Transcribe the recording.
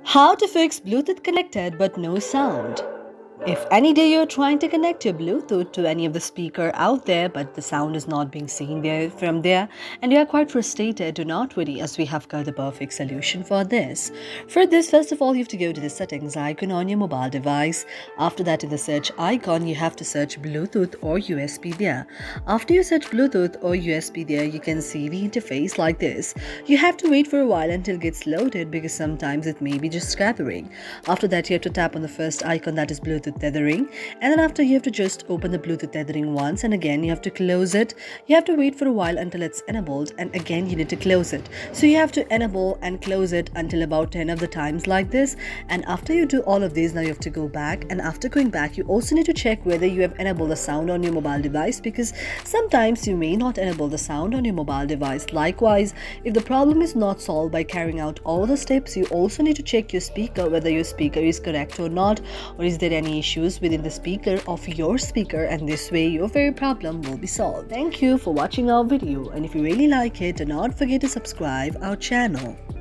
How to fix Bluetooth connected but no sound. If any day you're trying to connect your Bluetooth to any of the speaker out there but the sound is not being seen there from there and you are quite frustrated, do not worry as we have got the perfect solution for this. For this, first of all, you have to go to the settings icon on your mobile device. After that, in the search icon, you have to search Bluetooth or USB there. After you search Bluetooth or USB there, you can see the interface like this. You have to wait for a while until it gets loaded because sometimes it may be just gathering. After that, you have to tap on the first icon, that is Bluetooth tethering, and then after you have to just open the Bluetooth tethering once and again you have to close it. You have to wait for a while until it's enabled and again you need to close it. So you have to enable and close it until about 10 of the times like this, and after you do all of these, now you have to go back, and after going back you also need to check whether you have enabled the sound on your mobile device because sometimes you may not enable the sound on your mobile device. Likewise, if the problem is not solved by carrying out all the steps, you also need to check your speaker whether your speaker is correct or not, or is there any issues within the speaker of your speaker, and this way your very problem will be solved. Thank you for watching our video, and if you really like it, do not forget to subscribe our channel.